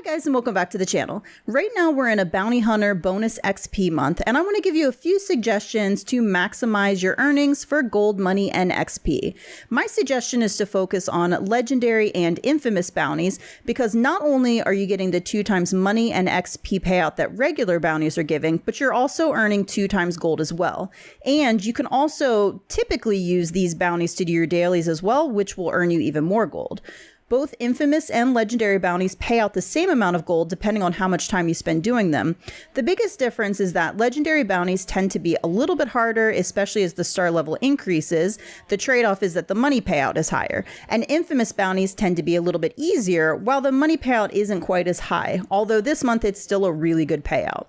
Guys, and welcome back to the channel. Right now we're in a Bounty Hunter bonus XP month, and I want to give you a few suggestions to maximize your earnings for gold, money, and XP. My suggestion is to focus on legendary and infamous bounties, because not only are you getting the 2 times money and XP payout that regular bounties are giving, but you're also earning 2 times gold as well. And you can also typically use these bounties to do your dailies as well, which will earn you even more gold. Both infamous and legendary bounties pay out the same amount of gold depending on how much time you spend doing them. The biggest difference is that legendary bounties tend to be a little bit harder, especially as the star level increases. The trade-off is that the money payout is higher. And infamous bounties tend to be a little bit easier, while the money payout isn't quite as high, although this month it's still a really good payout.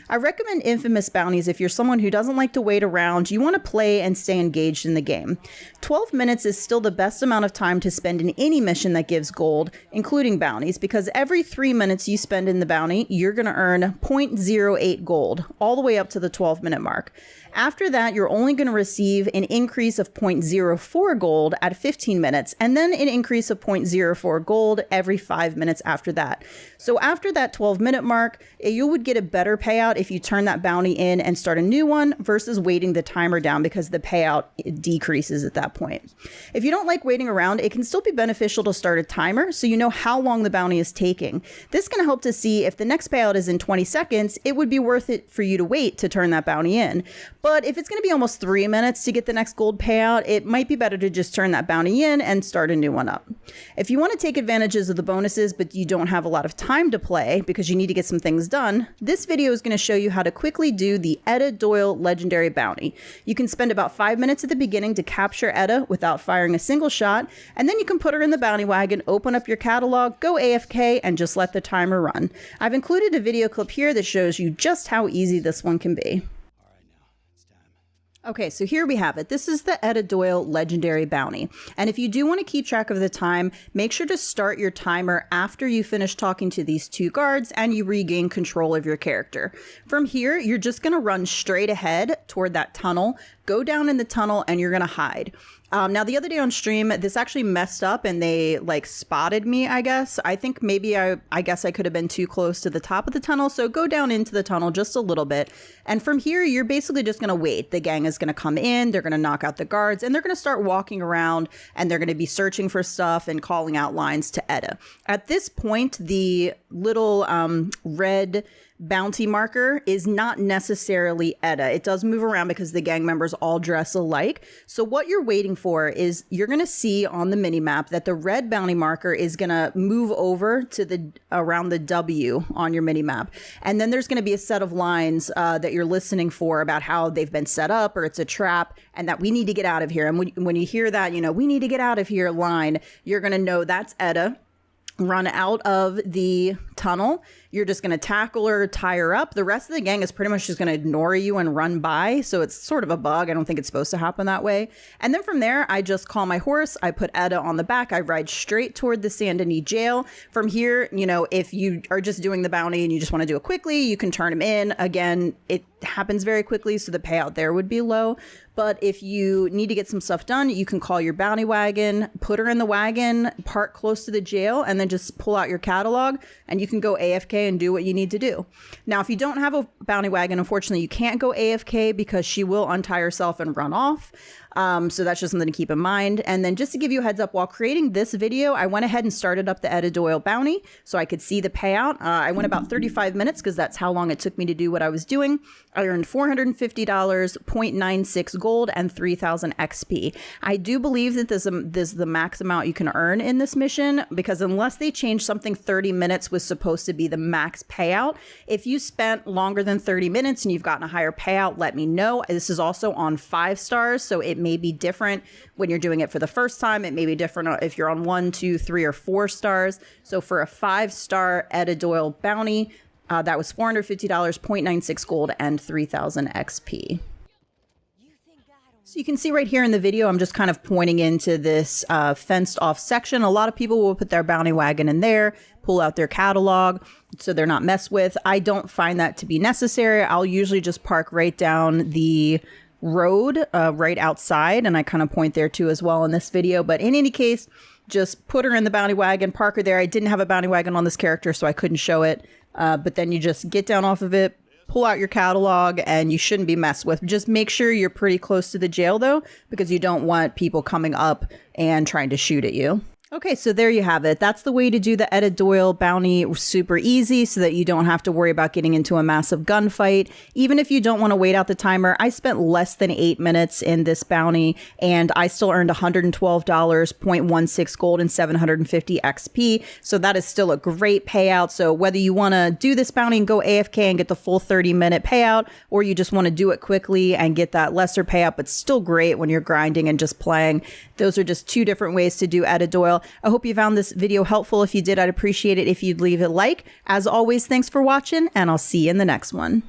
I recommend infamous bounties if you're someone who doesn't like to wait around, you want to play and stay engaged in the game. 12 minutes is still the best amount of time to spend in any mission that gives gold, including bounties, because every 3 minutes you spend in the bounty, you're going to earn 0.08 gold, all the way up to the 12-minute mark. After that, you're only going to receive an increase of 0.04 gold at 15 minutes, and then an increase of 0.04 gold every 5 minutes after that. So after that 12-minute mark, you would get a better payout if you turn that bounty in and start a new one versus waiting the timer down, because the payout decreases at that point. If you don't like waiting around, it can still be beneficial to start a timer so you know how long the bounty is taking. This can help to see if the next payout is in 20 seconds, it would be worth it for you to wait to turn that bounty in. But if it's going to be almost 3 minutes to get the next gold payout, it might be better to just turn that bounty in and start a new one up. If you want to take advantages of the bonuses, but you don't have a lot of time to play because you need to get some things done, this video is going to show you how to quickly do the Etta Doyle Legendary Bounty. You can spend about 5 minutes at the beginning to capture Etta without firing a single shot, and then you can put her in the bounty wagon, open up your catalog, go AFK, and just let the timer run. I've included a video clip here that shows you just how easy this one can be. Okay, so here we have it. This is the Etta Doyle Legendary Bounty. And if you do want to keep track of the time, make sure to start your timer after you finish talking to these 2 guards and you regain control of your character. From here, you're just going to run straight ahead toward that tunnel, go down in the tunnel, and you're going to hide. Now, the other day on stream, this actually messed up and they spotted me, I guess. I think maybe I guess I could have been too close to the top of the tunnel. So go down into the tunnel just a little bit. And from here, you're basically just going to wait. The gang is going to come in, they're going to knock out the guards, and they're going to start walking around, and they're going to be searching for stuff and calling out lines to Etta. At this point, the little red bounty marker is not necessarily Etta. It does move around because the gang members all dress alike. So what you're waiting for is you're going to see on the mini map that the red bounty marker is going to move over to around the W on your mini map. And then there's going to be a set of lines that you're listening for about how they've been set up or it's a trap and that we need to get out of here. And when you hear that, we need to get out of here line, you're going to know that's Etta. Run out of the tunnel. You're just going to tackle her, tie her up. The rest of the gang is pretty much just going to ignore you and run by. So it's sort of a bug. I don't think it's supposed to happen that way. And then from there, I just call my horse. I put Etta on the back. I ride straight toward the Saint Denis jail. From here, if you are just doing the bounty and you just want to do it quickly, you can turn him in. Again, it happens very quickly, so the payout there would be low. But if you need to get some stuff done, you can call your bounty wagon, put her in the wagon, park close to the jail, and then just pull out your catalog, and you can go AFK and do what you need to do. Now, if you don't have a bounty wagon, unfortunately, you can't go AFK because she will untie herself and run off. So that's just something to keep in mind. And then just to give you a heads up, while creating this video, I went ahead and started up the Etta Doyle bounty so I could see the payout. I went about 35 minutes because that's how long it took me to do what I was doing. I earned $450, 0.96 gold, and 3,000 XP. I do believe that this is the max amount you can earn in this mission, because unless they change something, 30 minutes was supposed to be the max payout. If you spent longer than 30 minutes and you've gotten a higher payout, let me know. This is also on 5 stars, so it may be different when you're doing it for the first time. It may be different if you're on 1, 2, 3, or 4 stars. So for a 5-star Etta Doyle bounty, that was $450, 0.96 gold, and 3,000 XP. So you can see right here in the video, I'm just kind of pointing into this fenced off section. A lot of people will put their bounty wagon in there, pull out their catalog so they're not messed with. I don't find that to be necessary. I'll usually just park right down the road right outside, and I kind of point there too as well in this video. But in any case, just put her in the bounty wagon, park her there. I didn't have a bounty wagon on this character, so I couldn't show it. But then you just get down off of it, pull out your catalog, and you shouldn't be messed with. Just make sure you're pretty close to the jail, though, because you don't want people coming up and trying to shoot at you. Okay, so there you have it. That's the way to do the Etta Doyle bounty super easy so that you don't have to worry about getting into a massive gunfight. Even if you don't want to wait out the timer, I spent less than 8 minutes in this bounty and I still earned $112, 0.16 gold, and 750 XP. So that is still a great payout. So whether you want to do this bounty and go AFK and get the full 30-minute payout, or you just want to do it quickly and get that lesser payout, but still great when you're grinding and just playing. Those are just two different ways to do Etta Doyle. I hope you found this video helpful. If you did, I'd appreciate it if you'd leave a like. As always, thanks for watching, and I'll see you in the next one.